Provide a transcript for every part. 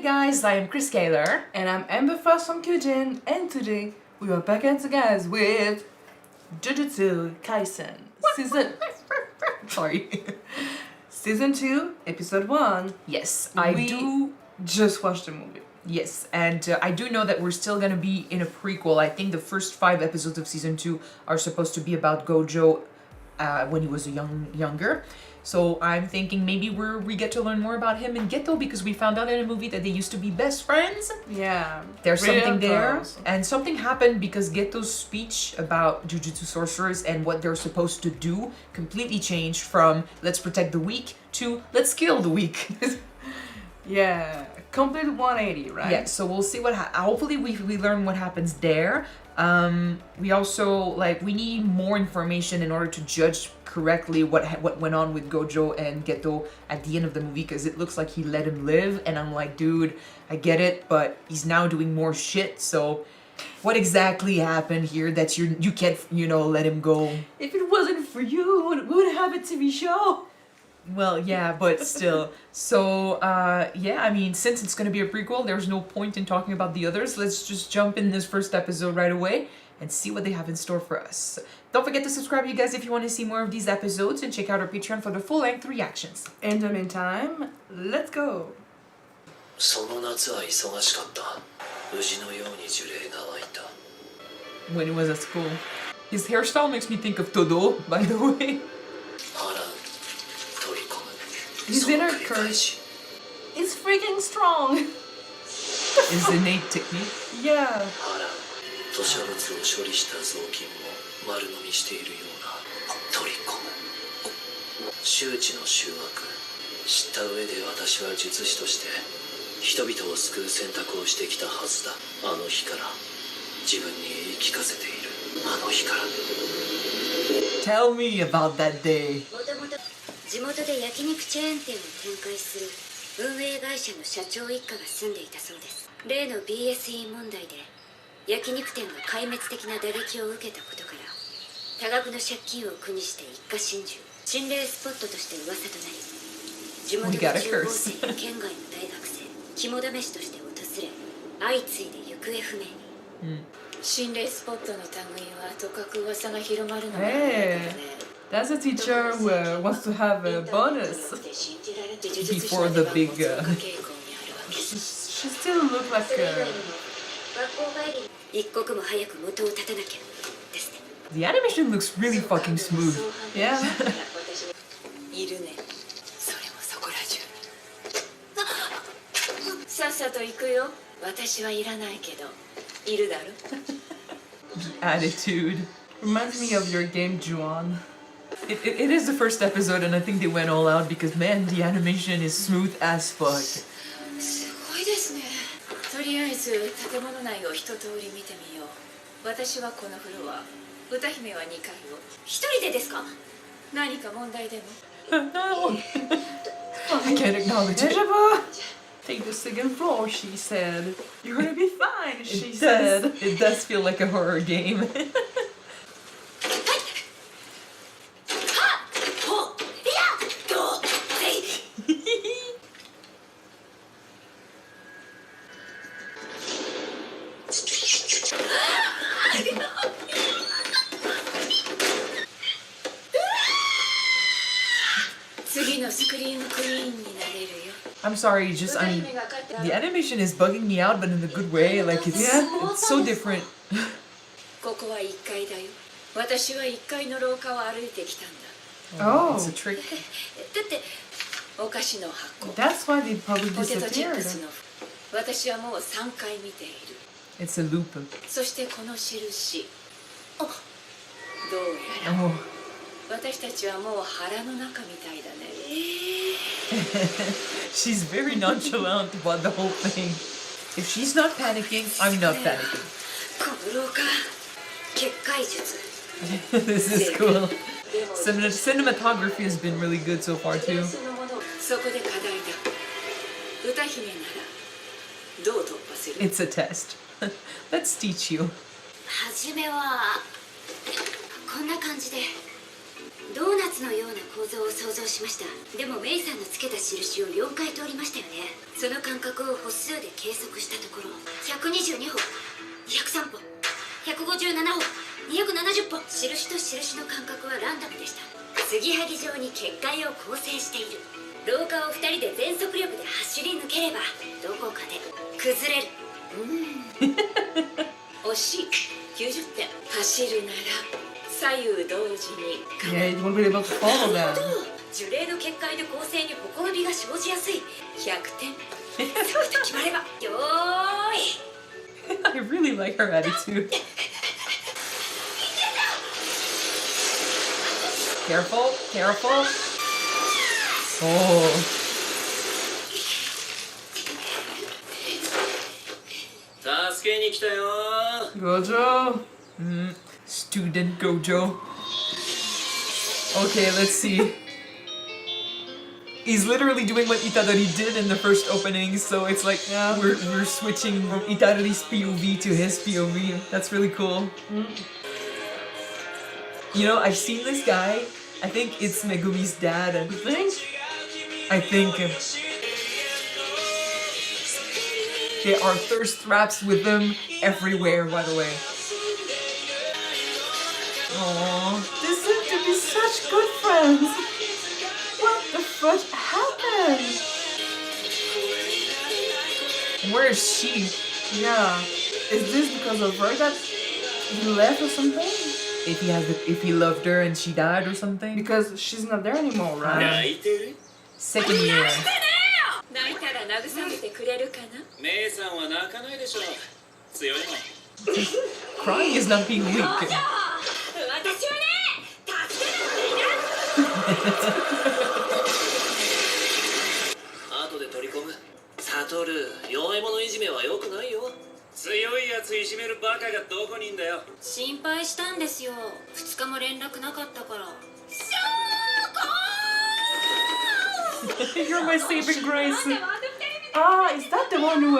guys, I am Chris Kaler. And I'm Amber Frost from Kyuujin, and today we are back at guys with Jujutsu Kaisen Season 2, Episode 1. Yes, We just watched the movie. Yes, and I do know that we're still gonna be in a prequel. I think the first 5 episodes of Season 2 are supposed to be about Gojo when he was younger. So I'm thinking maybe we get to learn more about him and Geto, because we found out in a movie that they used to be best friends. Yeah. There's something there. And something happened because Geto's speech about Jujutsu sorcerers and what they're supposed to do completely changed from let's protect the weak to let's kill the weak. Yeah, complete 180, right? Yeah, so we'll see hopefully we learn what happens there. We also, we need more information in order to judge correctly what went on with Gojo and Geto at the end of the movie, because it looks like he let him live, and I'm like, dude, I get it, but he's now doing more shit, so what exactly happened here that you can't, let him go? If it wasn't for you, we would have a TV show. Well, yeah, but still. So, yeah, I mean, since it's gonna be a prequel, there's no point in talking about the others. Let's just jump in this first episode right away and see what they have in store for us. Don't forget to subscribe, you guys, if you want to see more of these episodes, and check out our Patreon for the full-length reactions. In the meantime, let's go. その夏は忙しかった。無事のように樹齢が湧いた。 When he was at school. His hairstyle makes me think of Todo, by the way. His inner curse is freaking strong. His innate technique. Yeah. 吐砂物を処理した雑巾を丸飲みしているような取り込む。周知の醜悪。知った上で私は術師として人々を救う選択をしてきたはずだ。あの日から自分に言い聞かせている。あの日から。Tell me about that day. 地元で焼肉チェーン店を展開する運営会社の社長一家が住んでいたそうです。例の BSE 問題で焼肉店が壊滅的な打撃を受けたことから多額の借金を苦にして一家心中、心霊スポットとして噂となり、地元の中高生や県外の大学生、肝試しとして訪れ相次いで行方不明に。心霊スポットの類はとかく噂が広まるのが早いからね。That's a teacher who wants to have a bonus before the big. She still looks like The animation looks really fucking smooth. Yeah. いるね。それもそこら中。さっさと行くよ。私はいらないけど、いるだろ。Attitude. Reminds me of your game, Juan. It is the first episode, and I think they went all out because, man, the animation is smooth as fuck. すごいですね。とりあえず建物内を一通り見てみよう。私はこのフロア、歌姫は2階を。一人でですか？何か問題でも？ No! I can't acknowledge it. Take the second floor, she said. You're gonna be fine, she said. It does feel like a horror game. I'm sorry, the animation is bugging me out, but in a good way. Like, it's so different. ここは1階だよ。私は1階の廊下を歩いてきたんだ。Oh, it's a trick. だってお菓子の箱。 That's why they probably ポテトチップ disappeared. スの。私はもう3回見ている。 It's a loop. そしてこの印。あ、どうやら。 Oh. 私たちはもう腹の中みたいだね。She's very nonchalant about the whole thing. If she's not panicking, I'm not panicking. この廊下、結界術。 This is cool. Cinematography has been really good so far too. そこで課題だ。歌姫ならどう突破する？ It's a test. Let's teach you. 初めはこんな感じで。ドーナツのような構造を想像しました。でもメイさんのつけた印を4回通りましたよね。その間隔を歩数で計測したところ、122歩、103歩、157歩、270歩。印と印の間隔はランダムでした。継ぎはぎ状に結界を構成している。廊下を2人で全速力で走り抜ければどこかで崩れる。惜しい。90点。走るなら左右同時に。 Yeah, you won't be able to follow them. 樹齢の結界で構成にほころびが生じやすい。100点。そうと決まれば。よーい。I really like her attitude. Careful, careful. Oh. 助けに来たよ。 Gojo. Student Gojo. Okay, let's see. He's literally doing what Itadori did in the first opening, so it's like we're switching from Itadori's POV to his POV. That's really cool. You know, I've seen this guy. I think it's Megumi's dad. You think? I think there are thirst traps with them everywhere, by the way. Aww. They seem to be such good friends. What the fuck happened? Where is she? Yeah. Is this because of her that he left or something? If he loved her and she died or something? Because she's not there anymore, right? 泣いてる？ Second year. 泣いたら慰めてくれるかな。メイさんは泣かないでしょ。強いもん。 Crying is not being weak. 私はね、助けな後で取り込む。サトル、弱い者いじめは良くないよ。強いやついじめるバカがどこにいんだよ。心配したんですよ。2日も連絡なかったから。 You're my saving grace. Ah, is that the one who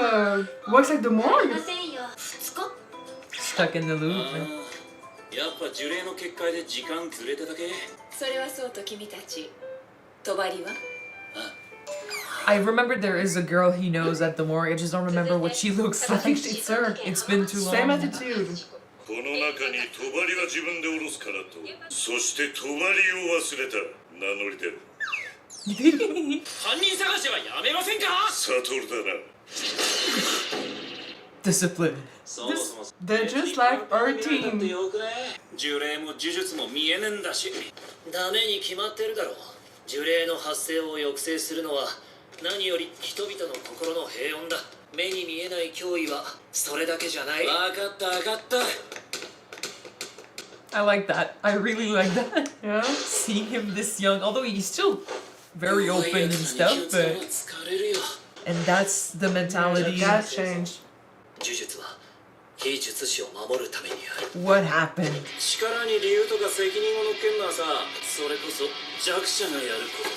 works at the morgue? ませんよ。2日 Stuck in the loop. やっぱ呪霊の結界で時間ずれただけ。それはそうと君たち。帳は I remember there is a girl he knows at the morgue. I just don't remember what she looks I think like. it's her. It's been too long. Same attitude. この中に帳は自分で下ろすからと、そして帳を忘れた名乗り出る。犯人探しはやめませんか？サトルだな。 Discipline. そもそも They're just like our team. よくね。呪霊も呪術も見えねえんだし。ダメに決まってるだろう。呪霊の発生を抑制するのは何より人々の心の平穏だ。目に見えない脅威はそれだけじゃない。分かった分かった。 I like that. I really like that. Yeah. Seeing him this young, although he's still very open and stuff, but and that's the mentality. That changed. 呪術は非術師を守るためにある。 What happened? 力に理由とか責任を乗っけんのはさ、それこそ弱者がやること。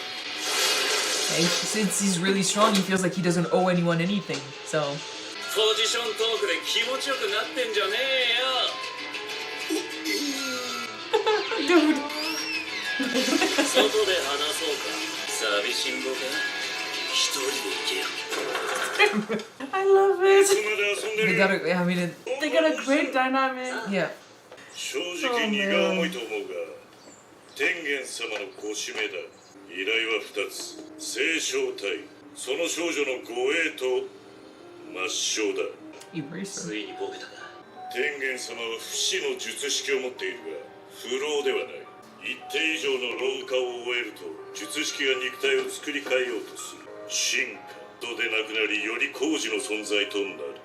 Hey, since he's really strong, he feels like he doesn't owe anyone anything. So ポジショントークで気持ちよくなってんじゃねえよ。 Dude. 外で話そうか。寂しんぼか。一人で行けよ。 I love い it. つまで遊んで they る？ gotta. I mean, They got a great dynamic. yeah. 正直荷が重いと思うが、天元様のご指名だ。依頼は2つ。聖正体、その少女の護衛と抹消だ。 Eraser. ついにボケたか。天元様は不死の術式を持っているが、不老ではない。一定以上の老化を終えると、術式が肉体を作り変えようとする。進化とでなくなり、より高次の存在となる。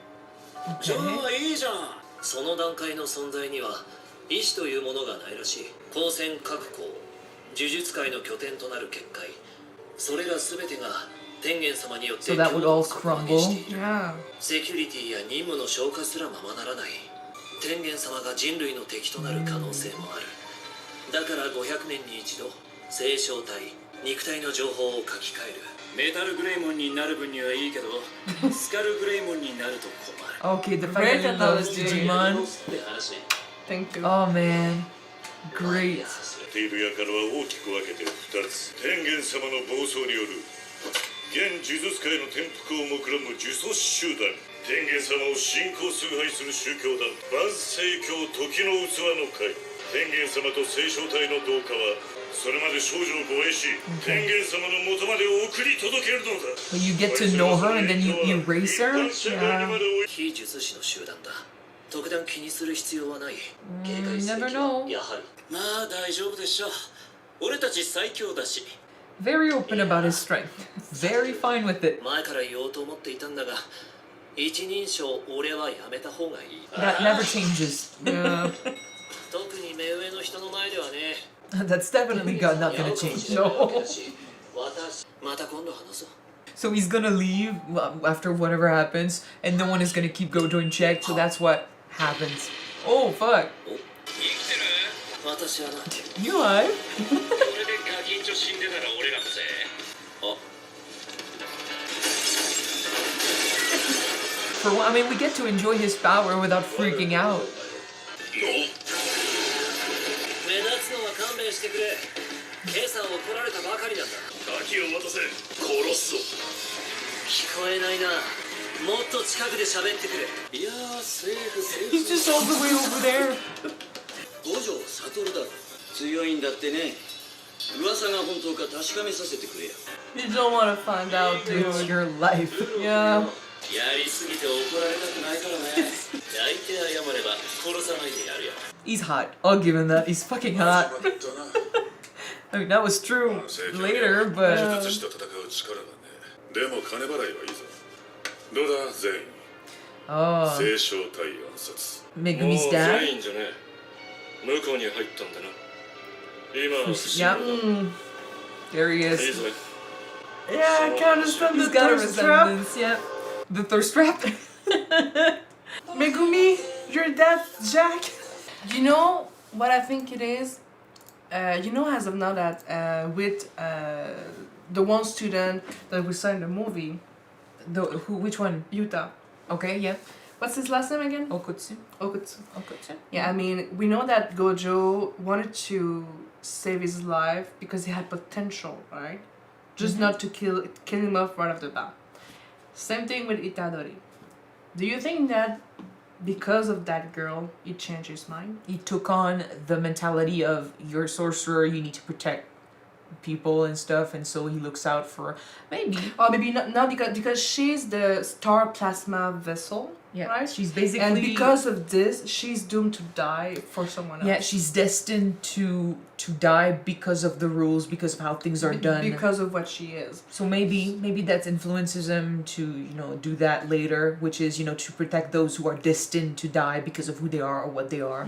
じゃあいいじゃん。その段階の存在には意志というものがないらしい。光線各校、呪術界の拠点となる結界、それら全てが天元様によって So that would all crumble. している。 Yeah. セキュリティや任務の消化すらままならない。天元様が人類の敵となる可能性もある。だから500年に一度、聖正体、肉体の情報を書き換える。メタルグレイモンになる分にはいいけど、スカルグレイモンになると困る。 Okay, the fact Great that he loves analogy. Digimon. って話。 Thank you. Oh man, great. っている輩は大きく分けて2つ。天元様の暴走による現呪術界の転覆を目論む呪詛師集団、天元様を信仰崇拝する宗教団万世教時の器の会。天元様と聖書体の同化はそれまで少女を護衛し、天元様の元まで送り届けるのだ。 But you get to know her and then you erase her? 非術師の集団だ。特段気にする必要はない。警戒 You すべ never きは know. やはり。まあ大丈夫でしょう。俺たち最強だし。 Very open about his strength. Very fine with it. 前から言おうと思っていたんだが、一人称俺はやめた方がいい。 That never changes. Yeah. 特に目上の人の前ではね。 That's definitely not gonna change. No. また今度話そう。 So he's gonna leave after whatever happens, and no one is gonna keep Gojo in check, so that's what happens. Oh, fuck. 私はな。 You alive? これでガキンチョ死んでたら俺らのせい。あ、 For one, I mean, we get to enjoy his power without freaking out. 目立つのは勘弁してくれ。今朝怒られたばかりなんだ。ガキを渡せ。殺すぞ。聞こえないな。もっと近くで喋ってくれ。いやー、セーフセーフ。 He's just all the way over there. 五条悟だ。強いんだってね。噂が本当か確かめさせてくれよ。 You don't want to find out, It's dude. your life. Yeah. やりすぎて怒られたくないからね。泣いて謝れば殺さないでやるよ。 He's hot. I'll give him that. He's fucking hot. I mean, that was true later, 呪 but... 術師と戦う力はね。でも金払いはいいぞ。どうだ全員。 Oh, 聖書体暗殺。 Megumi's dad? 全員じゃねえ。向こうに入ったんだな。今、 Yep. There he いい is. ぜ。 Yeah, I can understand He's the got a thirst trap. resemblance, yep. The thirst trap? Megumi, you're that Jack. You know what I think it is? You know, as of now that with the one student that we saw in the movie, Which one? Yuta. Okay, yeah. What's his last name again? Okutsu. Okutsu. Okutsu. Yeah, I mean, we know that Gojo wanted to save his life because he had potential, right? Just not to kill him off right off the bat. Same thing with Itadori. Do you think that because of that girl, he changed his mind? He took on the mentality of you're a sorcerer, you need to protect people and stuff, and so he looks out for maybe. Or maybe not because she's the star plasma vessel, Yeah, right? she's basically. And because of this, she's doomed to die for someone else. Yeah, she's destined to die because of the rules, because of how things are done. Because of what she is. So maybe that influences him to do that later, which is to protect those who are destined to die because of who they are or what they are.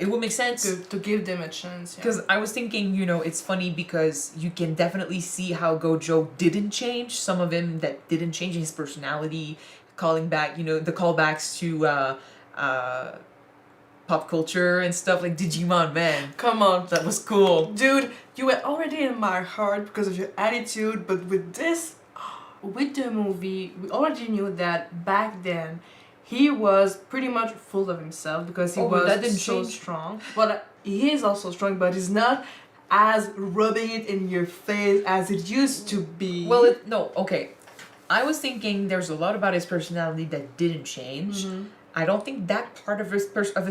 It would make sense. To give them a chance. Yeah. Because I was thinking, it's funny because you can definitely see how Gojo didn't change. Some of him that didn't change his personality, calling back, the callbacks to pop culture and stuff like Digimon, man. Come on. That was cool. Dude, you were already in my heart because of your attitude, but with this, with the movie, we already knew that back then he was pretty much full of himself because he was that didn't so change. strong. Well, he is also strong, but he's not as rubbing it in your face as it used to be. Well, okay. I was thinking there's a lot about his personality that didn't change. I don't think that part of his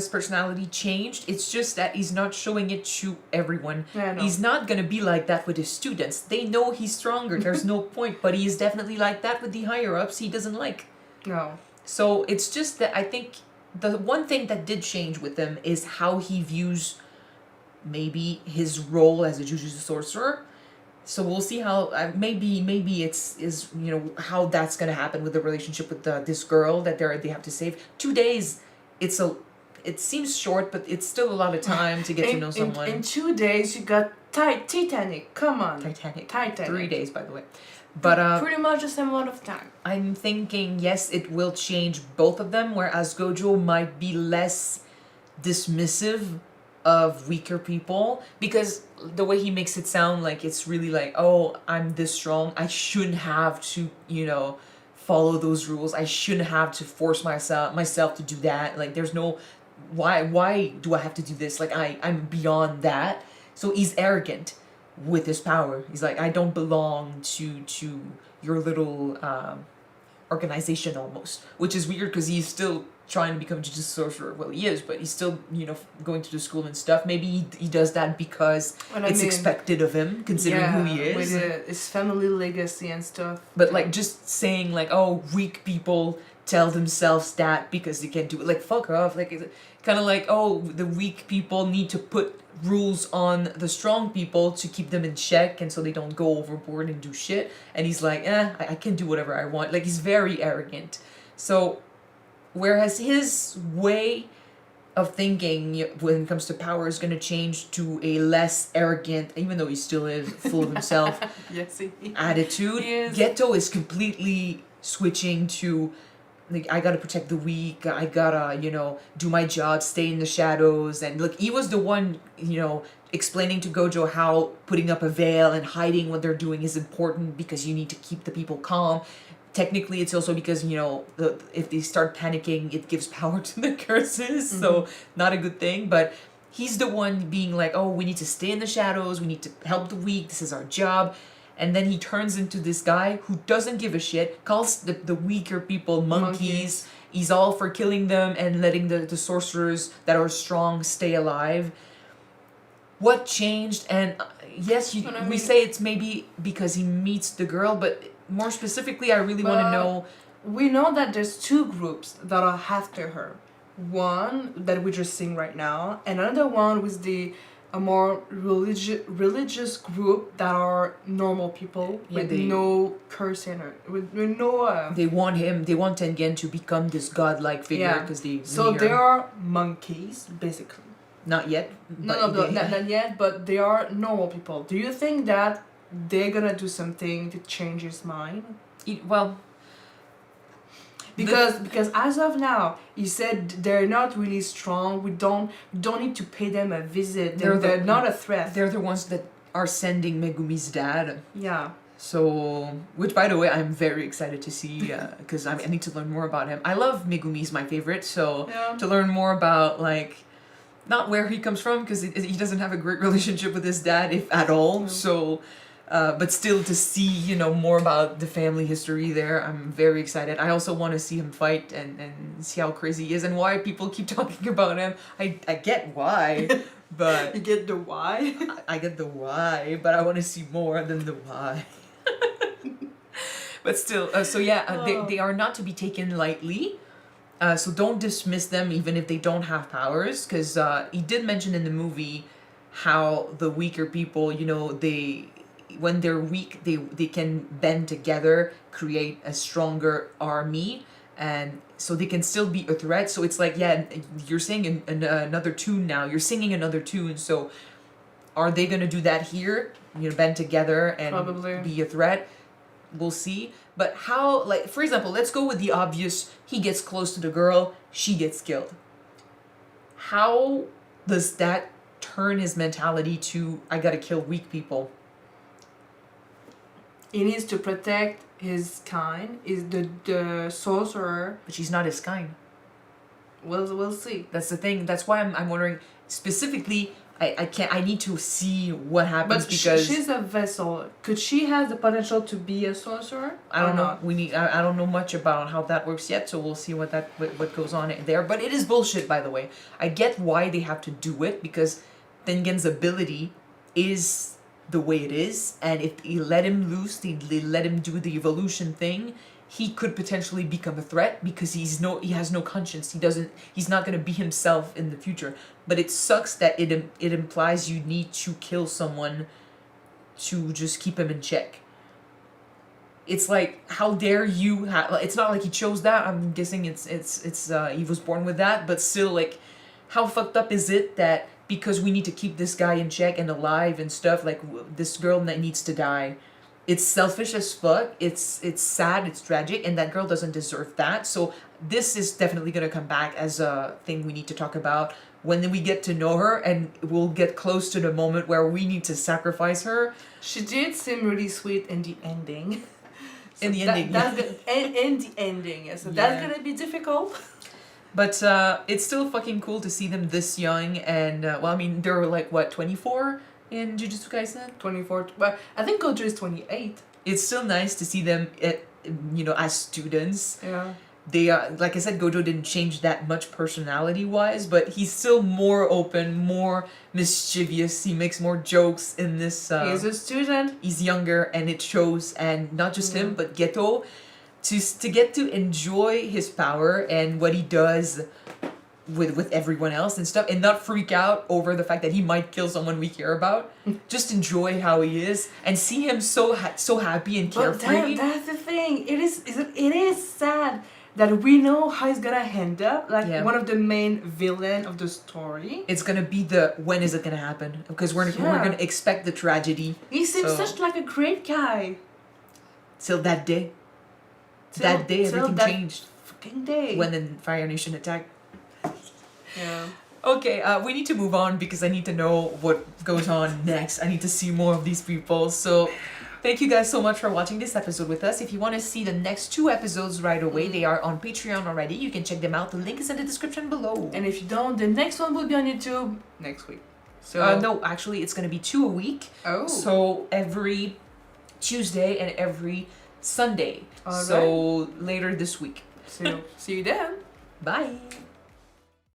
personality changed. It's just that he's not showing it to everyone. Yeah, I know. He's not gonna be like that with his students. They know he's stronger. There's no point. But he is definitely like that with the higher ups he doesn't like. No. So it's just that I think the one thing that did change with him is how he views maybe his role as a Jujutsu sorcerer. So we'll see how maybe it's how that's gonna happen with the relationship with this girl that they have to save. 2 days, it seems short, but it's still a lot of time to get to know someone. In 2 days, you got Titanic. Come on. Titanic. Titanic. 3 days, by the way. But pretty much the same amount of time. I'm thinking yes, it will change both of them. Whereas Gojo might be less dismissive of weaker people because the way he makes it sound like it's really like, oh, I'm this strong, I shouldn't have to follow those rules, I shouldn't have to force myself to do that, like there's no why do I have to do this, like I'm beyond that. So he's arrogant with his power. He's like, I don't belong to your little organization almost, which is weird because he's still trying to become a Jujutsu sorcerer. Well, he is, but he's still, going to the school and stuff. Maybe he does that because it's expected of him, considering who he is. With his family legacy and stuff. But like just saying like, oh, weak people tell themselves that because they can't do it. Like, fuck off. Like, it's kind of like, oh, the weak people need to put rules on the strong people to keep them in check and so they don't go overboard and do shit. And he's like, I can do whatever I want. Like, he's very arrogant. So whereas his way of thinking when it comes to power is going to change to a less arrogant, even though he still is full of himself, attitude. Geto is completely switching to, like, I gotta protect the weak, I gotta, do my job, stay in the shadows. And look, he was the one, explaining to Gojo how putting up a veil and hiding what they're doing is important because you need to keep the people calm. Technically, it's also because, if they start panicking, it gives power to the curses. So not a good thing. But he's the one being like, oh, we need to stay in the shadows. We need to help the weak. This is our job. And then he turns into this guy who doesn't give a shit, calls the weaker people monkeys. He's all for killing them and letting the sorcerers that are strong stay alive. What changed? And yes, we say it's maybe because he meets the girl, but more specifically, I really want to know. We know that there's two groups that are after her. One that we're just seeing right now, and another one with a more religious group that are normal people with no curse in her, with no. They want Tengen to become this godlike figure because they are monkeys basically. Not yet. Not yet, but they are normal people. Do you think that they're gonna do something to change his mind? Because as of now, he said they're not really strong. We don't need to pay them a visit. They're not a threat. They're the ones that are sending Megumi's dad. Yeah. So, which by the way, I'm very excited to see because I need to learn more about him. I love Megumi, he's my favorite. So to learn more about not where he comes from because he doesn't have a great relationship with his dad, if at all. So. But still to see, more about the family history there, I'm very excited. I also want to see him fight and see how crazy he is and why people keep talking about him. I get why, but... You get the why? I get the why, but I want to see more than the why. But still, they are not to be taken lightly. So don't dismiss them even if they don't have powers, because he did mention in the movie how the weaker people, when they're weak, they can band together, create a stronger army, and so they can still be a threat. So it's like, you're singing another tune now. You're singing another tune. So are they going to do that here? Band together and probably be a threat? We'll see. But how, for example, let's go with the obvious. He gets close to the girl. She gets killed. How does that turn his mentality to, I got to kill weak people? He needs to protect his kind. Is the sorcerer? But she's not his kind. We'll see. That's the thing. That's why I'm wondering specifically. I need to see what happens because she's a vessel. Could she have the potential to be a sorcerer? I don't know. I don't know much about how that works yet. So we'll see what goes on there. But it is bullshit, by the way. I get why they have to do it because Tengen's ability is the way it is, and if they let him loose, they let him do the evolution thing, he could potentially become a threat because he has no conscience. He's not going to be himself in the future. But it sucks that it implies you need to kill someone to just keep him in check. It's like, how dare you it's not like he chose that. I'm guessing it's he was born with that, but still, how fucked up is it that because we need to keep this guy in check and alive and stuff, this girl that needs to die. It's selfish as fuck. It's sad. It's tragic, and that girl doesn't deserve that. So this is definitely gonna come back as a thing we need to talk about when we get to know her, and we'll get close to the moment where we need to sacrifice her. She did seem really sweet in the ending. So in the ending, So that's gonna be difficult. But it's still fucking cool to see them this young, and they're 24 in Jujutsu Kaisen. 24. Well, I think Gojo is 28. It's still nice to see them, as students. Yeah. They are, like I said, Gojo didn't change that much personality-wise, but he's still more open, more mischievous. He makes more jokes in this. He's a student. He's younger, and it shows. And not just him, but Geto, to get to enjoy his power and what he does with everyone else and stuff, and not freak out over the fact that he might kill someone we care about. Just enjoy how he is and see him so happy and carefree. But that's the thing. It is sad that we know how he's gonna end up. Like one of the main villain of the story. It's gonna be when is it gonna happen? Because we're gonna expect the tragedy. He seems such like a great guy. Till that day. Everything changed. Fucking day. When the Fire Nation attacked. Yeah. Okay, we need to move on because I need to know what goes on next. I need to see more of these people. So, thank you guys so much for watching this episode with us. If you want to see the next 2 episodes right away, they are on Patreon already. You can check them out. The link is in the description below. And if you don't, the next one will be on YouTube next week. So no, actually, it's gonna be 2 a week. Oh. So every Tuesday and every Sunday. All so later this week. So see you then. Bye.